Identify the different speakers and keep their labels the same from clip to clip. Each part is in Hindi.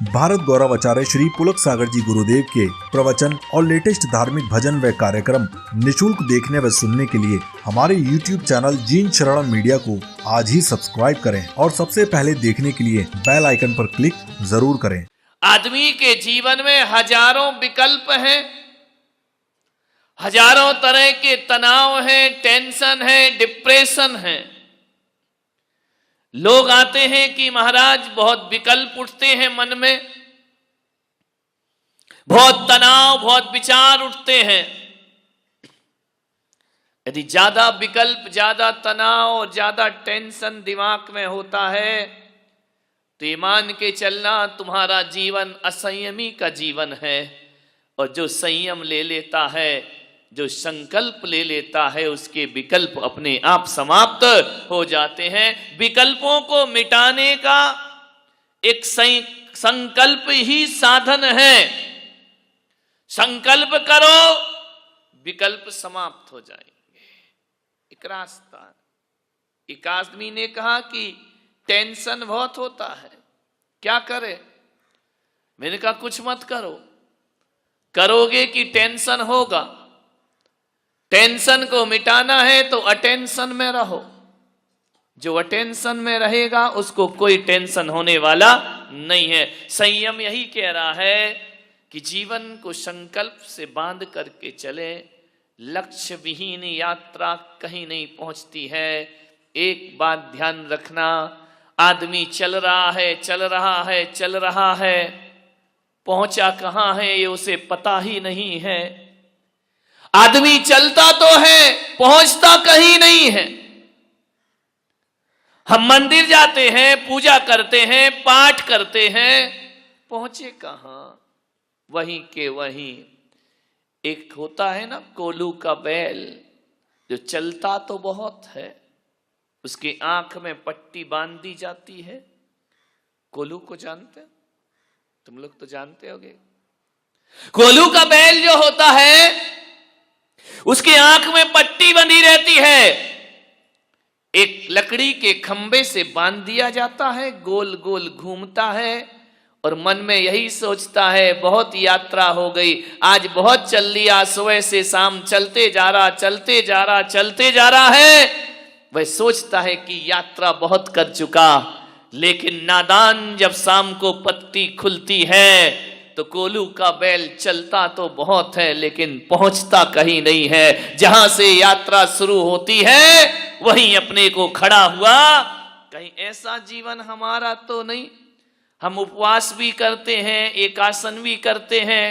Speaker 1: भारत गौरव आचार्य श्री पुलक सागर जी गुरुदेव के प्रवचन और लेटेस्ट धार्मिक भजन व कार्यक्रम निशुल्क देखने व सुनने के लिए हमारे YouTube चैनल जीन शरणम मीडिया को आज ही सब्सक्राइब करें और सबसे पहले देखने के लिए बेल आइकन पर क्लिक जरूर करें।
Speaker 2: आदमी के जीवन में हजारों विकल्प हैं, हजारों तरह के तनाव हैं, टेंशन है, डिप्रेशन है। लोग आते हैं कि महाराज बहुत विकल्प उठते हैं मन में, बहुत तनाव, बहुत विचार उठते हैं। यदि ज्यादा विकल्प, ज्यादा तनाव और ज्यादा टेंशन दिमाग में होता है तो ये मान के चलना तुम्हारा जीवन असंयमी का जीवन है। और जो संयम ले लेता है, जो संकल्प ले लेता है, उसके विकल्प अपने आप समाप्त हो जाते हैं। विकल्पों को मिटाने का एक संकल्प ही साधन है। संकल्प करो, विकल्प समाप्त हो जाएंगे। एक रास्ता। एक आदमी ने कहा कि टेंशन बहुत होता है, क्या करे? मैंने कहा कुछ मत करो, करोगे कि टेंशन होगा। टेंशन को मिटाना है तो अटेंशन में रहो। जो अटेंशन में रहेगा उसको कोई टेंशन होने वाला नहीं है। संयम यही कह रहा है कि जीवन को संकल्प से बांध करके चले। लक्ष्य विहीन यात्रा कहीं नहीं पहुंचती है। एक बात ध्यान रखना, आदमी चल रहा है, चल रहा है, चल रहा है, पहुंचा कहां है ये उसे पता ही नहीं है। आदमी चलता तो है, पहुंचता कहीं नहीं है। हम मंदिर जाते हैं, पूजा करते हैं, पाठ करते हैं, पहुंचे कहां? वहीं के वहीं। एक होता है ना कोल्हू का बैल, जो चलता तो बहुत है, उसकी आंख में पट्टी बांध दी जाती है। कोल्हू को जानते? तुम लोग तो जानते होगे। कोल्हू का बैल जो होता है उसकी आंख में पट्टी बंधी रहती है। एक लकड़ी के खंबे से बांध दिया जाता है, गोल गोल घूमता है और मन में यही सोचता है बहुत यात्रा हो गई, आज बहुत चल लिया, सुबह से शाम चलते जा रहा, चलते जा रहा, चलते जा रहा है। वह सोचता है कि यात्रा बहुत कर चुका। लेकिन नादान जब शाम को पत्ती खुलती है तो कोल्हू का बैल चलता तो बहुत है लेकिन पहुंचता कहीं नहीं है। जहां से यात्रा शुरू होती है वहीं अपने को खड़ा हुआ। कहीं ऐसा जीवन हमारा तो नहीं। हम उपवास भी करते हैं, एकासन भी करते हैं,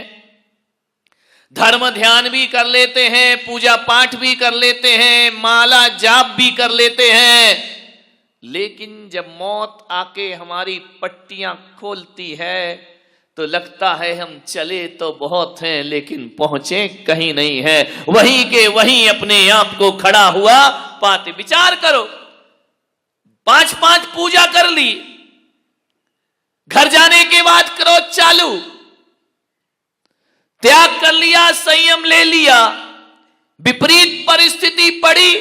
Speaker 2: धर्म ध्यान भी कर लेते हैं, पूजा पाठ भी कर लेते हैं, माला जाप भी कर लेते हैं। लेकिन जब मौत आके हमारी पट्टियां खोलती है तो लगता है हम चले तो बहुत हैं लेकिन पहुंचे कहीं नहीं है। वहीं के वहीं अपने आप को खड़ा हुआ पाते। विचार करो, 5-5 पूजा कर ली, घर जाने के बाद क्रोध चालू, त्याग कर लिया, संयम ले लिया, विपरीत परिस्थिति पड़ी,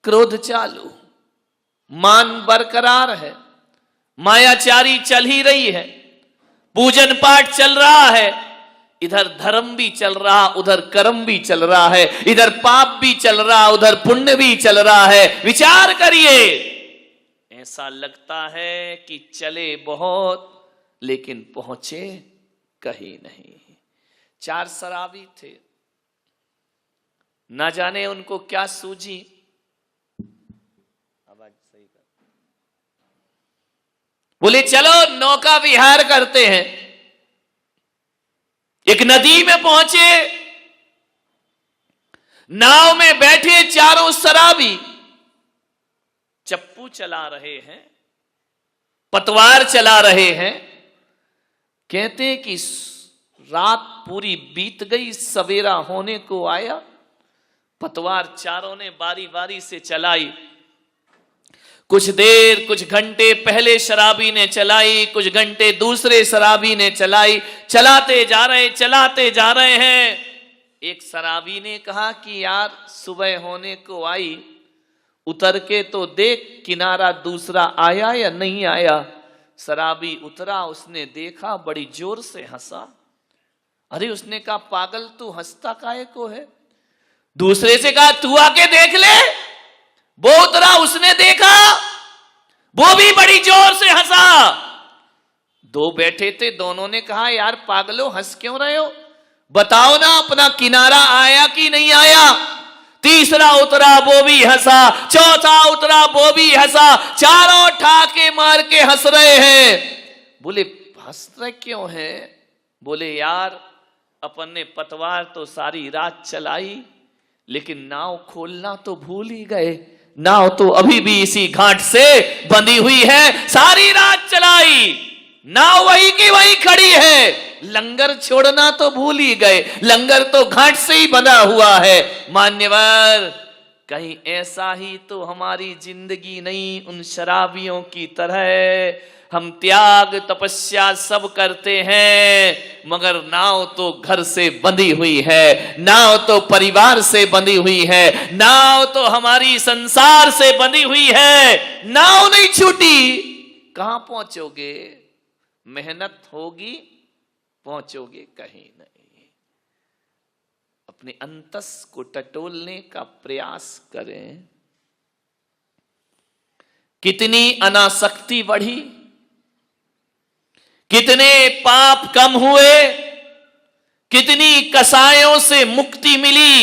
Speaker 2: क्रोध चालू, मान बरकरार है, मायाचारी चल ही रही है, पूजन पाठ चल रहा है, इधर धर्म भी चल रहा, उधर कर्म भी चल रहा है, इधर पाप भी चल रहा, उधर पुण्य भी चल रहा है। विचार करिए, ऐसा लगता है कि चले बहुत लेकिन पहुंचे कहीं नहीं। 4 शराबी थे, ना जाने उनको क्या सूझी। बोले चलो नौका विहार करते हैं। एक नदी में पहुंचे, नाव में बैठे चारों शराबी, चप्पू चला रहे हैं, पतवार चला रहे हैं। कहते कि रात पूरी बीत गई, सवेरा होने को आया। पतवार चारों ने बारी बारी से चलाई। कुछ देर, कुछ घंटे पहले शराबी ने चलाई, कुछ घंटे दूसरे शराबी ने चलाई। चलाते जा रहे, चलाते जा रहे हैं। एक शराबी ने कहा कि यार सुबह होने को आई, उतर के तो देख किनारा दूसरा आया या नहीं आया। शराबी उतरा, उसने देखा, बड़ी जोर से हंसा। अरे उसने कहा पागल तू हंसता काहे को है? दूसरे से कहा तू आके देख ले। वो उतरा, उसने देखा, वो भी बड़ी जोर से हंसा। दो बैठे थे, दोनों ने कहा यार पागलो हंस क्यों रहे हो, बताओ ना अपना किनारा आया कि नहीं आया। तीसरा उतरा, वो भी हंसा। चौथा उतरा, वो भी हंसा। चारों ठाके मार के हंस रहे हैं। बोले हंस रहे क्यों है? बोले यार अपन ने पतवार तो सारी रात चलाई, लेकिन नाव खोलना तो भूल ही गए। नाव तो अभी भी इसी घाट से बंधी हुई है, सारी रात चलाई, नाव वही की वही खड़ी है, लंगर छोड़ना तो भूल ही गए, लंगर तो घाट से ही बना हुआ है। मान्यवर, कहीं ऐसा ही तो हमारी जिंदगी नहीं उन शराबियों की तरह। हम त्याग तपस्या सब करते हैं, मगर नाव तो घर से बंधी हुई है, नाव तो परिवार से बंधी हुई है, नाव तो हमारी संसार से बंधी हुई है। नाव नहीं छूटी, कहां पहुंचोगे? मेहनत होगी, पहुंचोगे कहीं नहीं। अपने अंतस को टटोलने का प्रयास करें। कितनी अनासक्ति बढ़ी, कितने पाप कम हुए, कितनी कसायों से मुक्ति मिली।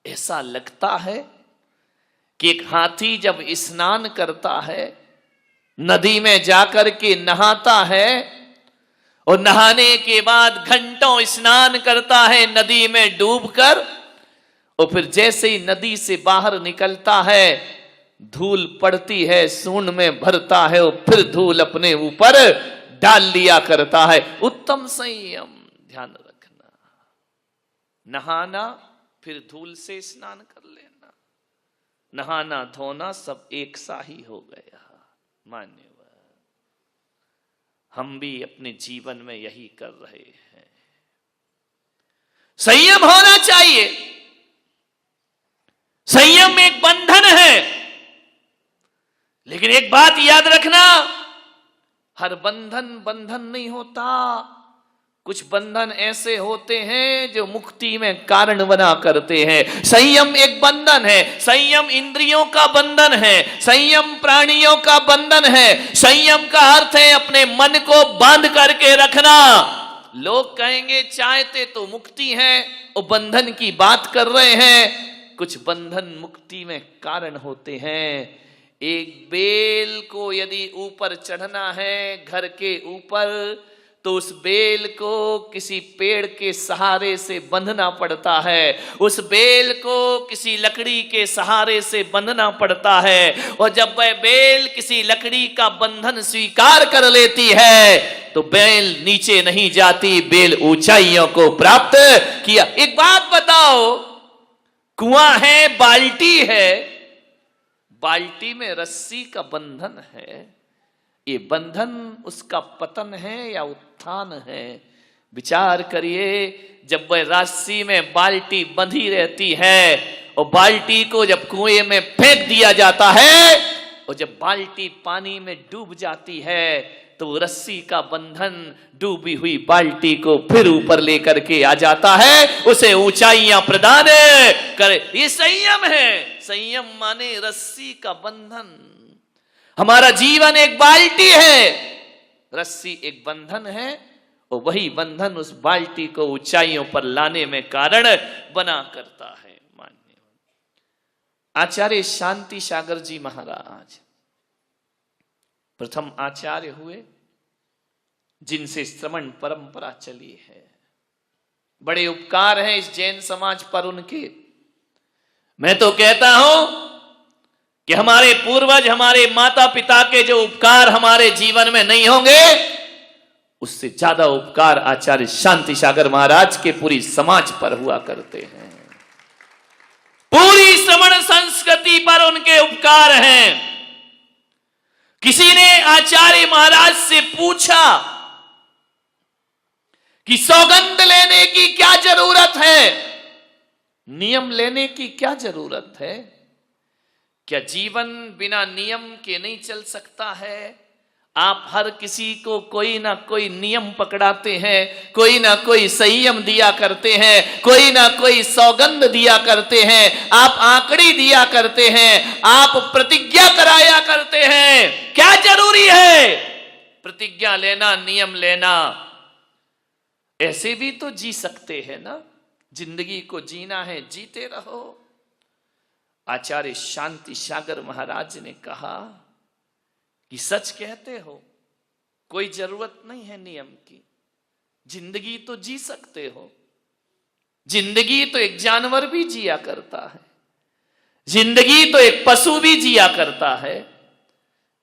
Speaker 2: ऐसा लगता है कि एक हाथी जब स्नान करता है, नदी में जाकर के नहाता है, और नहाने के बाद घंटों स्नान करता है नदी में डूबकर, और फिर जैसे ही नदी से बाहर निकलता है, धूल पड़ती है, सूंड में भरता है, और फिर धूल अपने ऊपर डाल लिया करता है। उत्तम संयम, ध्यान रखना। नहाना, फिर धूल से स्नान कर लेना, नहाना धोना सब एक सा ही हो गया। मान्यवर, हम भी अपने जीवन में यही कर रहे हैं। संयम होना चाहिए। संयम एक बंधन है, लेकिन एक बात याद रखना, हर बंधन बंधन नहीं होता। कुछ बंधन ऐसे होते हैं जो मुक्ति में कारण बना करते हैं। संयम एक बंधन है, संयम इंद्रियों का बंधन है, संयम प्राणियों का बंधन है। संयम का अर्थ है अपने मन को बांध करके रखना। लोग कहेंगे चाहते तो मुक्ति है, और बंधन की बात कर रहे हैं। कुछ बंधन मुक्ति में कारण होते हैं। एक बेल को यदि ऊपर चढ़ना है घर के ऊपर, तो उस बेल को किसी पेड़ के सहारे से बंधना पड़ता है, उस बेल को किसी लकड़ी के सहारे से बंधना पड़ता है। और जब वह बेल किसी लकड़ी का बंधन स्वीकार कर लेती है, तो बेल नीचे नहीं जाती, बेल ऊंचाइयों को प्राप्त किया। एक बात बताओ, कुआं है, बाल्टी है, बाल्टी में रस्सी का बंधन है, ये बंधन उसका पतन है या उत्थान है? विचार करिए। जब वह रस्सी में बाल्टी बंधी रहती है, और बाल्टी को जब कुएं में फेंक दिया जाता है, और जब बाल्टी पानी में डूब जाती है, तो रस्सी का बंधन डूबी हुई बाल्टी को फिर ऊपर लेकर के आ जाता है, उसे ऊंचाइयां प्रदान करे। ये संयम है। संयम माने रस्सी का बंधन। हमारा जीवन एक बाल्टी है, रस्सी एक बंधन है, और वही बंधन उस बाल्टी को ऊंचाइयों पर लाने में कारण बना करता है। मान्य आचार्य शांति सागर जी महाराज प्रथम आचार्य हुए, जिनसे श्रवण परंपरा चली है। बड़े उपकार हैं इस जैन समाज पर उनके। मैं तो कहता हूं कि हमारे पूर्वज, हमारे माता पिता के जो उपकार हमारे जीवन में नहीं होंगे, उससे ज्यादा उपकार आचार्य शांति सागर महाराज के पूरी समाज पर हुआ करते हैं। पूरी श्रवण संस्कृति पर उनके उपकार हैं। किसी ने आचार्य महाराज से पूछा कि सौगंध लेने की क्या जरूरत है, नियम लेने की क्या जरूरत है? क्या जीवन बिना नियम के नहीं चल सकता है? आप हर किसी को कोई ना कोई नियम पकड़ाते हैं, कोई ना कोई संयम दिया करते हैं, कोई ना कोई सौगंध दिया करते हैं, आप आंकड़ी दिया करते हैं, आप प्रतिज्ञा कराया करते हैं। क्या जरूरी है प्रतिज्ञा लेना, नियम लेना? ऐसे भी तो जी सकते हैं ना। जिंदगी को जीना है, जीते रहो। आचार्य शांति सागर महाराज ने कहा कि सच कहते हो, कोई जरूरत नहीं है नियम की, जिंदगी तो जी सकते हो। जिंदगी तो एक जानवर भी जिया करता है, जिंदगी तो एक पशु भी जिया करता है।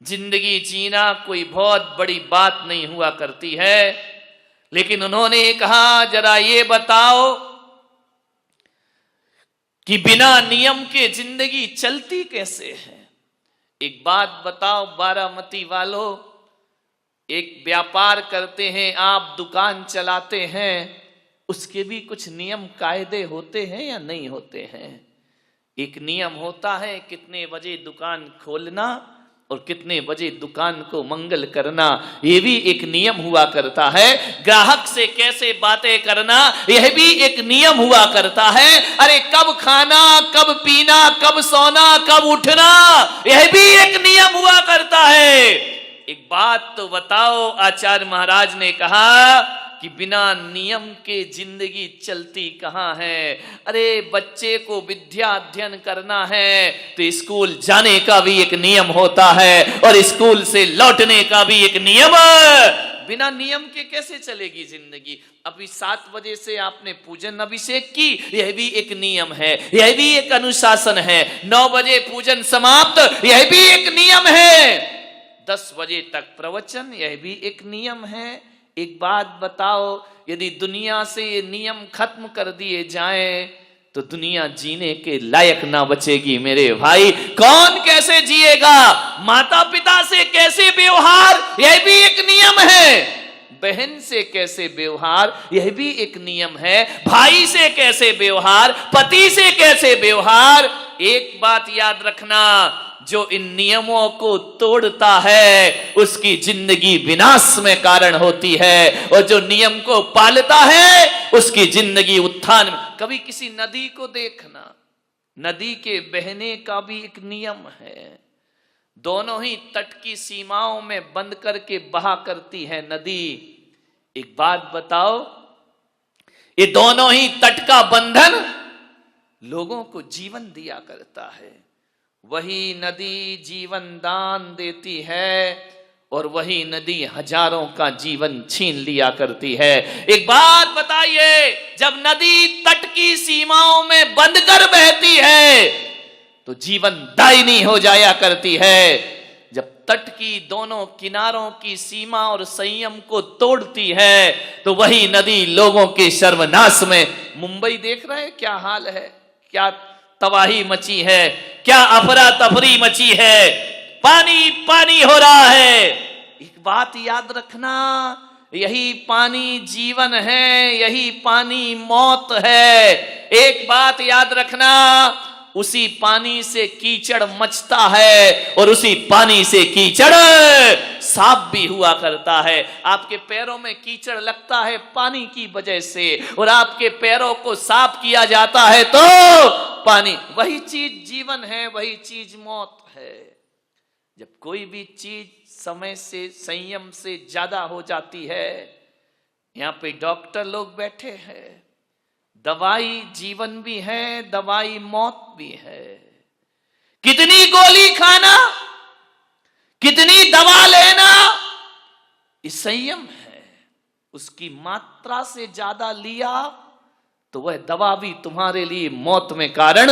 Speaker 2: जिंदगी जीना कोई बहुत बड़ी बात नहीं हुआ करती है। लेकिन उन्होंने कहा, जरा ये बताओ कि बिना नियम के जिंदगी चलती कैसे है? एक बात बताओ बारामती वालों, एक व्यापार करते हैं, आप दुकान चलाते हैं, उसके भी कुछ नियम कायदे होते हैं या नहीं होते हैं? एक नियम होता है कितने बजे दुकान खोलना और कितने बजे दुकान को मंगल करना, यह भी एक नियम हुआ करता है। ग्राहक से कैसे बातें करना, यह भी एक नियम हुआ करता है। अरे कब खाना, कब पीना, कब सोना, कब उठना, यह भी एक नियम हुआ करता है। एक बात तो बताओ, आचार्य महाराज ने कहा कि बिना नियम के जिंदगी चलती कहां है? अरे बच्चे को विद्या अध्ययन करना है तो स्कूल जाने का भी एक नियम होता है और स्कूल से लौटने का भी एक नियम। बिना नियम के कैसे चलेगी जिंदगी? अभी 7 बजे से आपने पूजन अभिषेक की, यह भी एक नियम है, यह भी एक अनुशासन है। 9 बजे पूजन समाप्त, यह भी एक नियम है। 10 बजे तक प्रवचन, यह भी एक नियम है। एक बात बताओ, यदि दुनिया से ये नियम खत्म कर दिए जाएं तो दुनिया जीने के लायक ना बचेगी मेरे भाई। कौन कैसे जिएगा? माता पिता से कैसे व्यवहार, यह भी एक नियम है। बहन से कैसे व्यवहार, यह भी एक नियम है। भाई से कैसे व्यवहार, पति से कैसे व्यवहार। एक बात याद रखना, जो इन नियमों को तोड़ता है उसकी जिंदगी विनाश में कारण होती है, और जो नियम को पालता है उसकी जिंदगी उत्थान में। कभी किसी नदी को देखना, नदी के बहने का भी एक नियम है। दोनों ही तट की सीमाओं में बंद करके बहा करती है नदी। एक बात बताओ, ये दोनों ही तट का बंधन लोगों को जीवन दिया करता है। वही नदी जीवन दान देती है और वही नदी हजारों का जीवन छीन लिया करती है। एक बात बताइए, जब नदी तट की सीमाओं में बंद कर बहती है तो जीवन दायिनी हो जाया करती है। जब तट की दोनों किनारों की सीमा और संयम को तोड़ती है तो वही नदी लोगों के सर्वनाश में। मुंबई देख रहे हैं क्या हाल है, क्या तबाही मची है, क्या अफरा तफरी मची है, पानी पानी हो रहा है। एक बात याद रखना, यही पानी जीवन है, यही पानी मौत है। एक बात याद रखना, उसी पानी से कीचड़ मचता है और उसी पानी से कीचड़ साफ भी हुआ करता है। आपके पैरों में कीचड़ लगता है पानी की वजह से, और आपके पैरों को साफ किया जाता है तो पानी। वही चीज जीवन है, वही चीज मौत है। जब कोई भी चीज समय से, संयम से ज्यादा हो जाती है, यहां पे डॉक्टर लोग बैठे हैं, दवाई जीवन भी है, दवाई मौत भी है। कितनी गोली खाना, कितनी दवा लेना, ये संयम है। उसकी मात्रा से ज्यादा लिया तो वह दवा भी तुम्हारे लिए मौत में कारण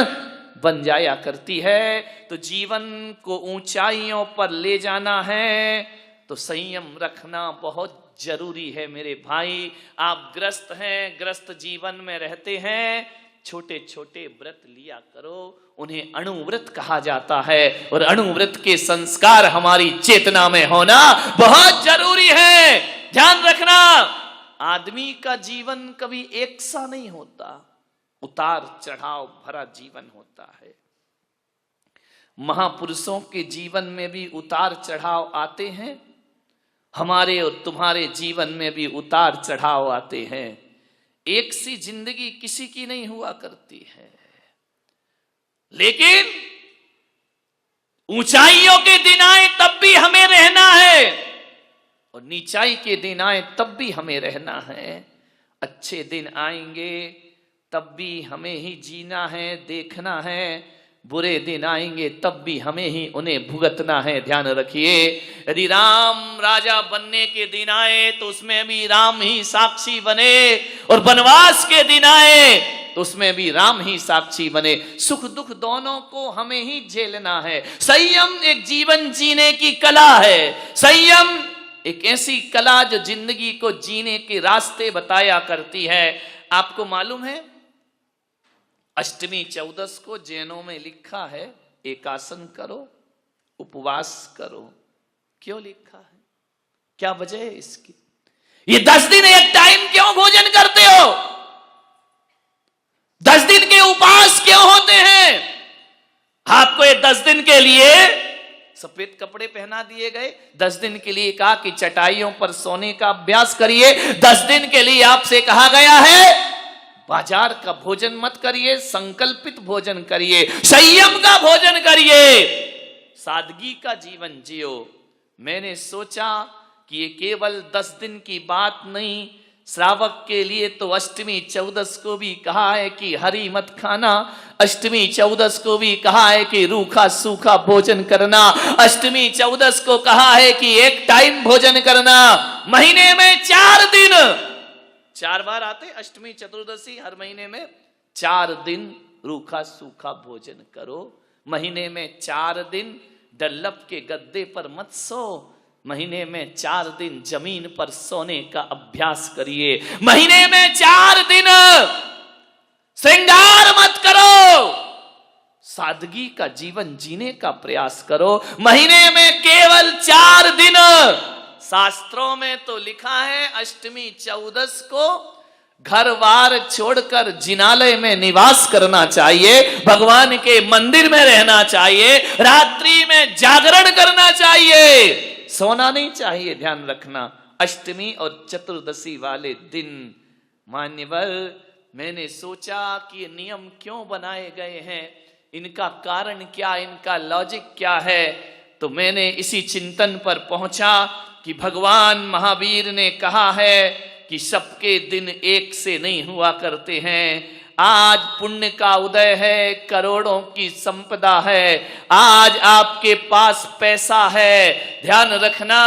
Speaker 2: बन जाया करती है। तो जीवन को ऊंचाइयों पर ले जाना है तो संयम रखना बहुत जरूरी है मेरे भाई। आप ग्रस्त हैं, ग्रस्त जीवन में रहते हैं, छोटे छोटे व्रत लिया करो, उन्हें अणुव्रत कहा जाता है, और अणुव्रत के संस्कार हमारी चेतना में होना बहुत जरूरी है। ध्यान रखना, आदमी का जीवन कभी एक सा नहीं होता, उतार चढ़ाव भरा जीवन होता है। महापुरुषों के जीवन में भी उतार चढ़ाव आते हैं, हमारे और तुम्हारे जीवन में भी उतार चढ़ाव आते हैं। एक सी जिंदगी किसी की नहीं हुआ करती है, लेकिन ऊंचाइयों के दिन आए तब भी हमें रहना है और नीचाई के दिन आए तब भी हमें रहना है। अच्छे दिन आएंगे तब भी हमें ही जीना है, देखना है। बुरे दिन आएंगे तब भी हमें ही उन्हें भुगतना है। ध्यान रखिए, यदि राम राजा बनने के दिन आए तो उसमें भी राम ही साक्षी बने, और वनवास के दिन आए तो उसमें भी राम ही साक्षी बने। सुख दुख दोनों को हमें ही झेलना है। संयम एक जीवन जीने की कला है। संयम एक ऐसी कला जो जिंदगी को जीने के रास्ते बताया करती है। आपको मालूम है, अष्टमी चौदस को जैनों में लिखा है एकासन करो, उपवास करो। क्यों लिखा है? क्या वजह है इसकी? ये 10 दिन एक टाइम क्यों भोजन करते हो? 10 दिन के उपवास क्यों होते हैं? आपको ये 10 दिन के लिए सफेद कपड़े पहना दिए गए, 10 दिन के लिए कहा कि चटाइयों पर सोने का अभ्यास करिए, 10 दिन के लिए आपसे कहा गया है बाजार का भोजन मत करिए, संकल्पित भोजन करिए, संयम का भोजन करिए, सादगी का जीवन जियो। मैंने सोचा कि ये केवल 10 दिन की बात नहीं, श्रावक के लिए तो अष्टमी चौदस को भी कहा है कि हरी मत खाना, अष्टमी चौदस को भी कहा है कि रूखा सूखा भोजन करना, अष्टमी चौदस को कहा है कि एक टाइम भोजन करना। महीने में 4 दिन, 4 बार आते अष्टमी चतुर्दशी, हर महीने में 4 दिन रूखा सूखा भोजन करो। महीने में 4 दिन डल्लप के गद्दे पर मत सो, महीने में 4 दिन जमीन पर सोने का अभ्यास करिए। महीने में 4 दिन श्रृंगार मत करो, सादगी का जीवन जीने का प्रयास करो। महीने में केवल 4 दिन। शास्त्रों में तो लिखा है अष्टमी चौदस को घर बार छोड़कर जिनालय में निवास करना चाहिए, भगवान के मंदिर में रहना चाहिए, रात्रि में जागरण करना चाहिए, सोना नहीं चाहिए। ध्यान रखना, अष्टमी और चतुर्दशी वाले दिन। मान्यवर, मैंने सोचा कि ये नियम क्यों बनाए गए हैं, इनका कारण क्या, इनका लॉजिक क्या है। तो मैंने इसी चिंतन पर पहुंचा कि भगवान महावीर ने कहा है कि सबके दिन एक से नहीं हुआ करते हैं। आज पुण्य का उदय है, करोड़ों की संपदा है, आज आपके पास पैसा है, ध्यान रखना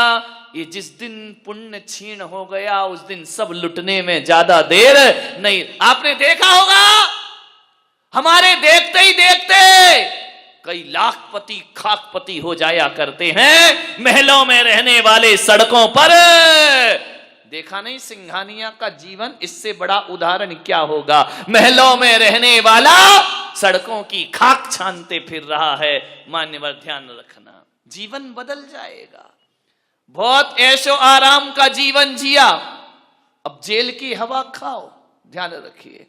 Speaker 2: ये जिस दिन पुण्य क्षीण हो गया उस दिन सब लुटने में ज्यादा देर नहीं। आपने देखा होगा, हमारे देखते ही देखते कई लाखपति खाकपति हो जाया करते हैं। महलों में रहने वाले सड़कों पर, देखा नहीं सिंघानिया का जीवन, इससे बड़ा उदाहरण क्या होगा। महलों में रहने वाला सड़कों की खाक छानते फिर रहा है। मान्यवर, ध्यान रखना, जीवन बदल जाएगा। बहुत ऐशो आराम का जीवन जिया, अब जेल की हवा खाओ। ध्यान रखिए,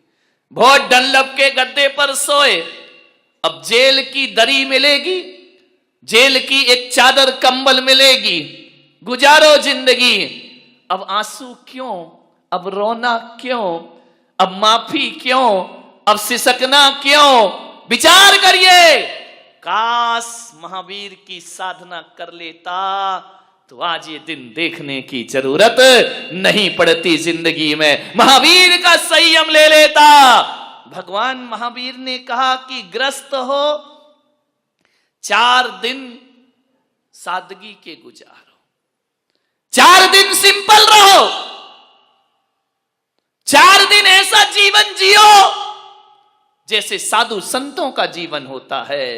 Speaker 2: बहुत डनलप के गद्दे पर सोए, अब जेल की दरी मिलेगी, जेल की एक चादर कंबल मिलेगी, गुजारो जिंदगी। अब आंसू क्यों, अब रोना क्यों, अब माफी क्यों, अब सिसकना क्यों? विचार करिए, काश महावीर की साधना कर लेता तो आज ये दिन देखने की जरूरत नहीं पड़ती जिंदगी में। महावीर का संयम ले लेता। भगवान महावीर ने कहा कि ग्रस्त हो, 4 दिन सादगी के गुजारो, 4 दिन सिंपल रहो, 4 दिन ऐसा जीवन जियो जैसे साधु संतों का जीवन होता है।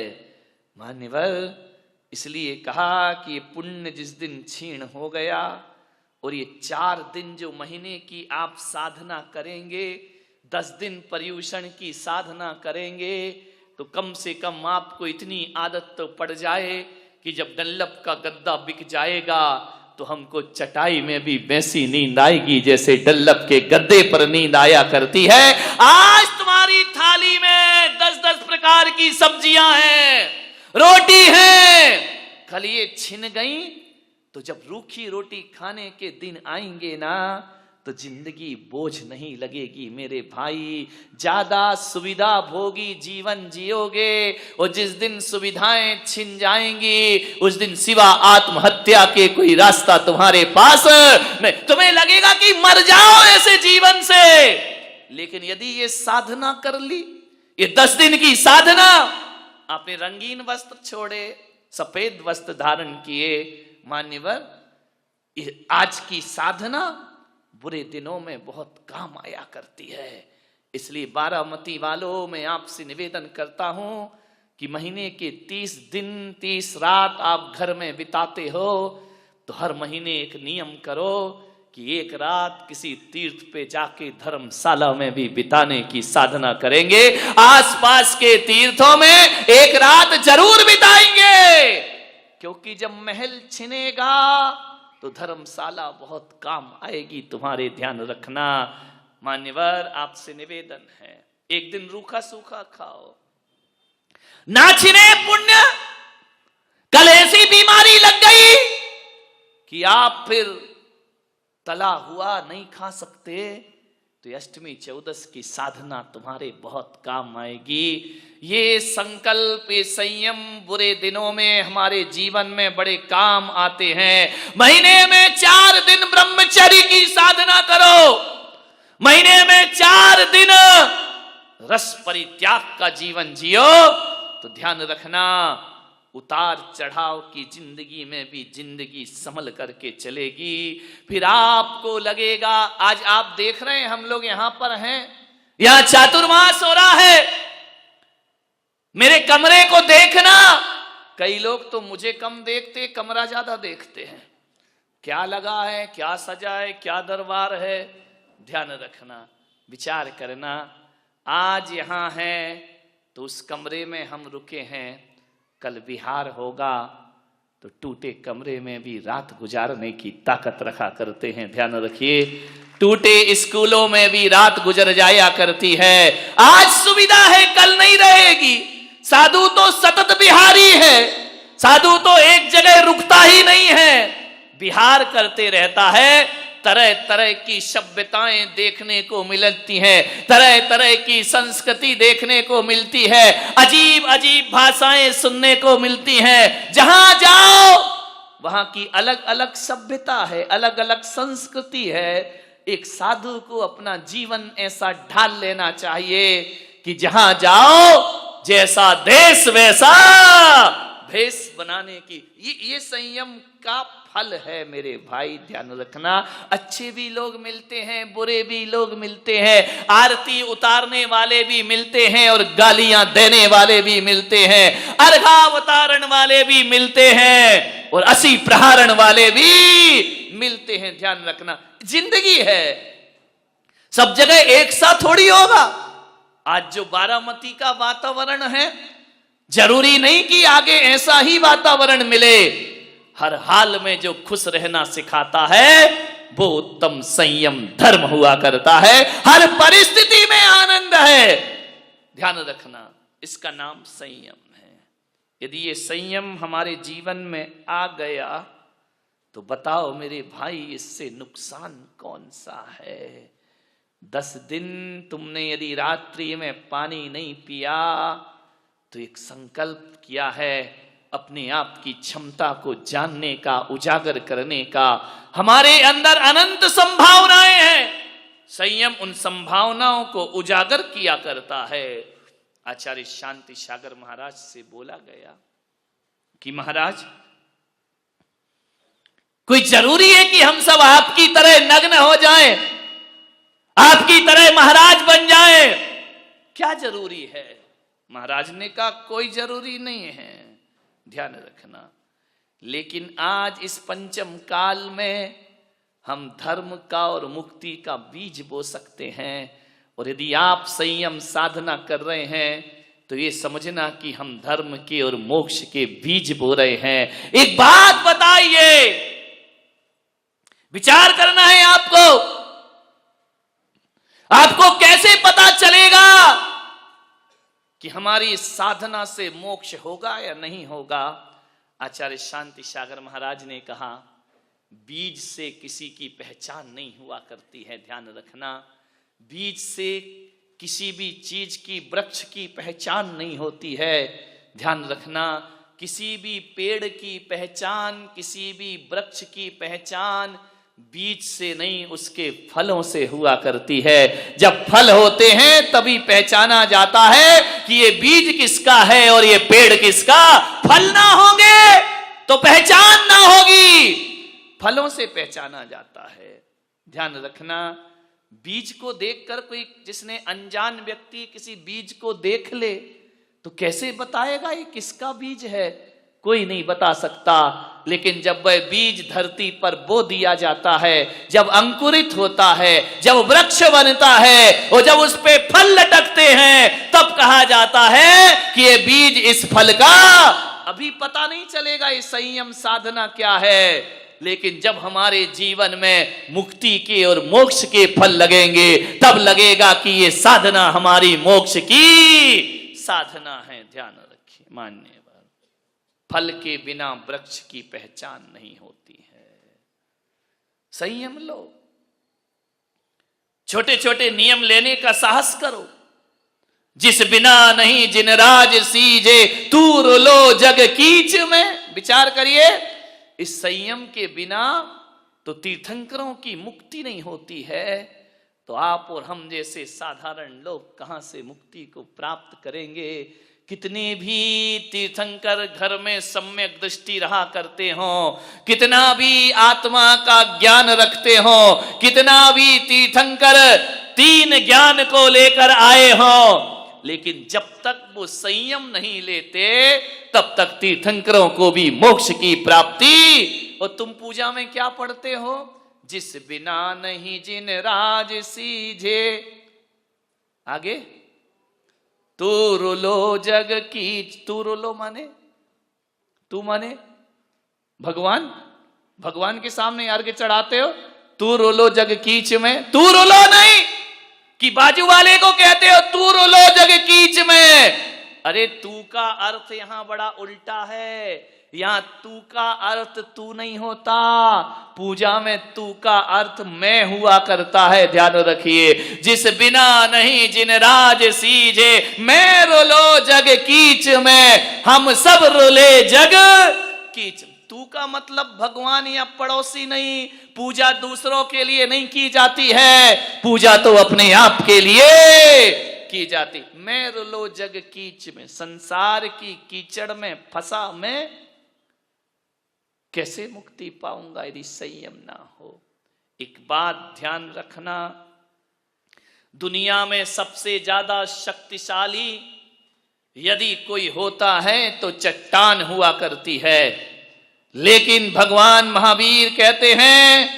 Speaker 2: मान्यवर, इसलिए कहा कि ये पुण्य जिस दिन क्षीण हो गया और ये 4 दिन जो महीने की आप साधना करेंगे, 10 दिन पर्युषण की साधना करेंगे, तो कम से कम आपको इतनी आदत तो पड़ जाए कि जब डल्लप का गद्दा बिक जाएगा तो हमको चटाई में भी वैसी नींद आएगी जैसे डल्लप के गद्दे पर नींद आया करती है। आज तुम्हारी थाली में 10-10 प्रकार की सब्जियां हैं, रोटी है, कल ये छिन गई तो जब रूखी रोटी खाने के दिन आएंगे ना, तो जिंदगी बोझ नहीं लगेगी मेरे भाई। ज्यादा सुविधा भोगी जीवन जियोगे, और जिस दिन सुविधाएं छिन जाएंगी उस दिन सिवा आत्महत्या के कोई रास्ता तुम्हारे पास नहीं। तुम्हें लगेगा कि मर जाओ ऐसे जीवन से, लेकिन यदि ये साधना कर ली, ये 10 दिन की साधना, आपने रंगीन वस्त्र छोड़े, सफेद वस्त्र धारण किए, मान्यवर, आज की साधना बुरे दिनों में बहुत काम आया करती है। इसलिए बारामती वालों, मैं आपसे निवेदन करता हूं कि महीने के 30 दिन 30 रात आप घर में बिताते हो, तो हर महीने एक नियम करो कि एक रात किसी तीर्थ पे जाके धर्मशाला में भी बिताने की साधना करेंगे। आसपास के तीर्थों में एक रात जरूर बिताएंगे, क्योंकि जब महल छिनेगा तो धर्मशाला बहुत काम आएगी, तुम्हारे ध्यान रखना। मान्यवर, आपसे निवेदन है, एक दिन रूखा सूखा खाओ, ना छिने पुण्य। कल ऐसी बीमारी लग गई कि आप फिर तला हुआ नहीं खा सकते, तो अष्टमी चौदस की साधना तुम्हारे बहुत काम आएगी। ये संकल्प, ये संयम बुरे दिनों में हमारे जीवन में बड़े काम आते हैं। महीने में 4 दिन ब्रह्मचर्य की साधना करो, महीने में 4 दिन रस परित्याग का जीवन जियो, तो ध्यान रखना उतार चढ़ाव की जिंदगी में भी जिंदगी संभल करके चलेगी। फिर आपको लगेगा, आज आप देख रहे हैं हम लोग यहां पर हैं, यहां चातुर्मास हो रहा है, मेरे कमरे को देखना। कई लोग तो मुझे कम देखते, कमरा ज्यादा देखते हैं, क्या लगा है, क्या सजा है, क्या दरबार है। ध्यान रखना, विचार करना, आज यहां है तो उस कमरे में हम रुके हैं, कल बिहार होगा तो टूटे कमरे में भी रात गुजारने की ताकत रखा करते हैं। ध्यान रखिए, टूटे स्कूलों में भी रात गुजर जाया करती है। आज सुविधा है, कल नहीं रहेगी। साधु तो सतत बिहारी है, साधु तो एक जगह रुकता ही नहीं है, बिहार करते रहता है। तरह तरह की सभ्यताएं देखने को मिलती हैं, तरह तरह की संस्कृति देखने को मिलती है, अजीब अजीब भाषाएं सुनने को मिलती हैं। जहां जाओ वहां की अलग अलग सभ्यता है, अलग अलग संस्कृति है। एक साधु को अपना जीवन ऐसा ढाल लेना चाहिए कि जहां जाओ जैसा देश वैसा भेष बनाने की, ये संयम का फल है मेरे भाई। ध्यान रखना, अच्छे भी लोग मिलते हैं, बुरे भी लोग मिलते हैं, आरती उतारने वाले भी मिलते हैं और गालियां देने वाले भी मिलते हैं, अर्घावतारण वाले भी मिलते हैं और असी प्रहारण वाले भी मिलते हैं। ध्यान रखना, जिंदगी है, सब जगह एक साथ थोड़ी होगा। आज जो बारामती का वातावरण है, जरूरी नहीं कि आगे ऐसा ही वातावरण मिले। हर हाल में जो खुश रहना सिखाता है वो उत्तम संयम धर्म हुआ करता है। हर परिस्थिति में आनंद है। ध्यान रखना, इसका नाम संयम है। यदि ये संयम हमारे जीवन में आ गया तो बताओ मेरे भाई, इससे नुकसान कौन सा है। 10 दिन तुमने यदि रात्रि में पानी नहीं पिया तो एक संकल्प किया है अपने आप की क्षमता को जानने का, उजागर करने का। हमारे अंदर अनंत संभावनाएं हैं, संयम उन संभावनाओं को उजागर किया करता है। आचार्य शांति सागर महाराज से बोला गया कि महाराज, कोई जरूरी है कि हम सब आपकी तरह नग्न हो जाएं, आपकी तरह महाराज बन जाएं? क्या जरूरी है? महाराज ने कहा कोई जरूरी नहीं है। ध्यान रखना, लेकिन आज इस पंचम काल में हम धर्म का और मुक्ति का बीज बो सकते हैं। और यदि आप संयम साधना कर रहे हैं तो ये समझना कि हम धर्म के और मोक्ष के बीज बो रहे हैं। एक बात बताइए, विचार करना है आपको। आपको कैसे पता चलेगा कि हमारी साधना से मोक्ष होगा या नहीं होगा? आचार्य शांति सागर महाराज ने कहा बीज से किसी की पहचान नहीं हुआ करती है, ध्यान रखना। बीज से किसी भी चीज की, वृक्ष की पहचान नहीं होती है, ध्यान रखना। किसी भी पेड़ की पहचान, किसी भी वृक्ष की पहचान बीज से नहीं, उसके फलों से हुआ करती है। जब फल होते हैं तभी पहचाना जाता है कि ये बीज किसका है और ये पेड़ किसका। फल ना होंगे तो पहचान ना होगी, फलों से पहचाना जाता है, ध्यान रखना। बीज को देखकर कोई, जिसने अनजान व्यक्ति किसी बीज को देख ले तो कैसे बताएगा ये किसका बीज है, कोई नहीं बता सकता। लेकिन जब वह बीज धरती पर बो दिया जाता है, जब अंकुरित होता है, जब वृक्ष बनता है और जब उस पे फल लटकते हैं, तब कहा जाता है कि ये बीज इस फल का। अभी पता नहीं चलेगा ये संयम साधना क्या है, लेकिन जब हमारे जीवन में मुक्ति के और मोक्ष के फल लगेंगे, तब लगेगा कि ये साधना हमारी मोक्ष की साधना है। ध्यान रखिए, मानने फल के बिना वृक्ष की पहचान नहीं होती है। संयम लो, छोटे छोटे नियम लेने का साहस करो। जिस बिना नहीं जिन राज सीजे, तूर लो जग कीच में। विचार करिए, इस संयम के बिना तो तीर्थंकरों की मुक्ति नहीं होती है, तो आप और हम जैसे साधारण लोग कहां से मुक्ति को प्राप्त करेंगे। कितने भी तीर्थंकर घर में सम्यक दृष्टि रहा करते हो, कितना भी आत्मा का ज्ञान रखते हो, कितना भी तीर्थंकर तीन ज्ञान को लेकर आए हो, लेकिन जब तक वो संयम नहीं लेते तब तक तीर्थंकरों को भी मोक्ष की प्राप्ति। और तुम पूजा में क्या पढ़ते हो, जिस बिना नहीं जिन राज सीझे। आगे, तू रुलो जग कीच। तू रुलो माने, तू माने भगवान, भगवान के सामने अर्घ्य चढ़ाते हो। तू रुलो जग कीच में, तू रुलो नहीं कि बाजू वाले को कहते हो तू रुलो जग कीच में। अरे तू का अर्थ यहां बड़ा उल्टा है। यहां तू का अर्थ तू नहीं होता, पूजा में तू का अर्थ मैं हुआ करता है, ध्यान रखिए। जिस बिना नहीं जिन राज सीजे, मैं रुलो जग कीच में, हम सब रुले जग कीच। तू का मतलब भगवान या पड़ोसी नहीं। पूजा दूसरों के लिए नहीं की जाती है, पूजा तो अपने आप के लिए की जाती। मैं रुलो जग कीच में, संसार की कीचड़ में फंसा मैं कैसे मुक्ति पाऊंगा यदि संयम ना हो। एक बात ध्यान रखना, दुनिया में सबसे ज्यादा शक्तिशाली यदि कोई होता है तो चट्टान हुआ करती है। लेकिन भगवान महावीर कहते हैं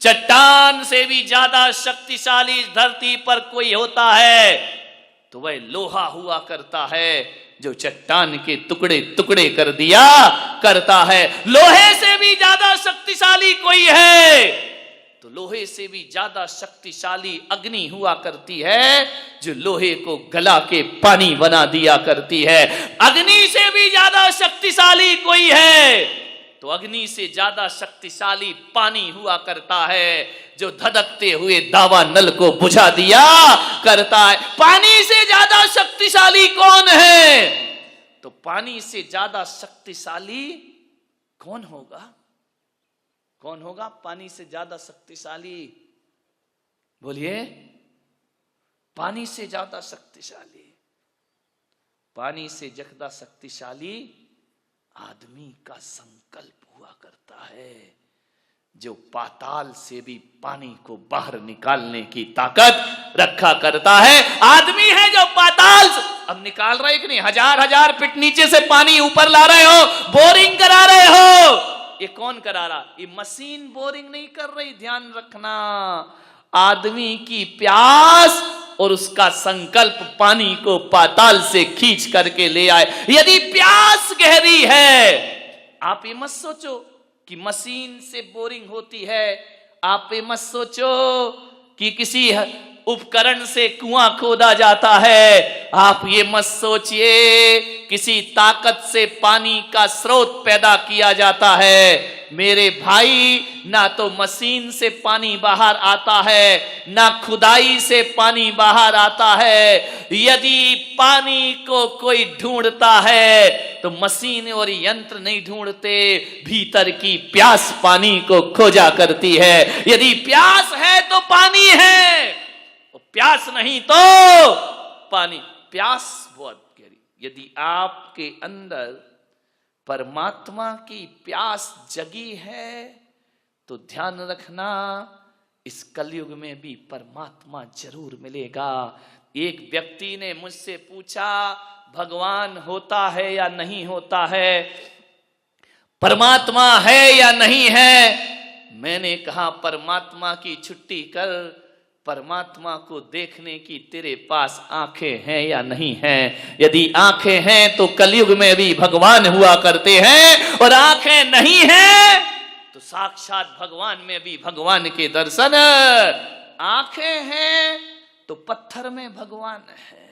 Speaker 2: चट्टान से भी ज्यादा शक्तिशाली इस धरती पर कोई होता है तो वह लोहा हुआ करता है, जो चट्टान के टुकड़े टुकड़े कर दिया करता है। लोहे से भी ज्यादा शक्तिशाली कोई है तो लोहे से भी ज्यादा शक्तिशाली अग्नि हुआ करती है, जो लोहे को गला के पानी बना दिया करती है। अग्नि से भी ज्यादा शक्तिशाली कोई है तो अग्नि से ज्यादा शक्तिशाली पानी हुआ करता है, जो धधकते हुए दावा नल को बुझा दिया करता है। पानी से ज्यादा शक्तिशाली कौन है? तो पानी से ज्यादा शक्तिशाली कौन होगा? कौन होगा पानी से ज्यादा शक्तिशाली? बोलिए, पानी से ज्यादा शक्तिशाली, पानी से ज्यादा शक्तिशाली आदमी का संकल्प हुआ करता है, जो पाताल से भी पानी को बाहर निकालने की ताकत रखा करता है। आदमी है जो पाताल से, अब निकाल रहे कि नहीं, हजार हजार फीट नीचे से पानी ऊपर ला रहे हो, बोरिंग करा रहे हो, ये कौन करा रहा? ये मशीन बोरिंग नहीं कर रही, ध्यान रखना। आदमी की प्यास और उसका संकल्प पानी को पाताल से खींच करके ले आए। यदि प्यास गहरी है, आप ये मत सोचो कि मशीन से बोरिंग होती है, आप ये मत सोचो कि किसी उपकरण से कुआं खोदा जाता है। आप ये मत सोचिए किसी ताकत से पानी का स्रोत पैदा किया जाता है। मेरे भाई, ना तो मशीन से पानी बाहर आता है, ना खुदाई से पानी बाहर आता है। यदि पानी को कोई ढूंढता है तो मशीन और यंत्र नहीं ढूंढते, भीतर की प्यास पानी को खोजा करती है। यदि प्यास है तो पानी है, प्यास नहीं तो पानी। प्यास बहुत गहरी। यदि आपके अंदर परमात्मा की प्यास जगी है तो ध्यान रखना, इस कलयुग में भी परमात्मा जरूर मिलेगा। एक व्यक्ति ने मुझसे पूछा, भगवान होता है या नहीं होता है, परमात्मा है या नहीं है? मैंने कहा, परमात्मा की छुट्टी कर, परमात्मा को देखने की तेरे पास आंखें हैं या नहीं हैं? यदि आंखें हैं तो कलयुग में भी भगवान हुआ करते हैं, और आंखें नहीं हैं तो साक्षात भगवान में भी भगवान के दर्शन। आंखें हैं तो पत्थर में भगवान है,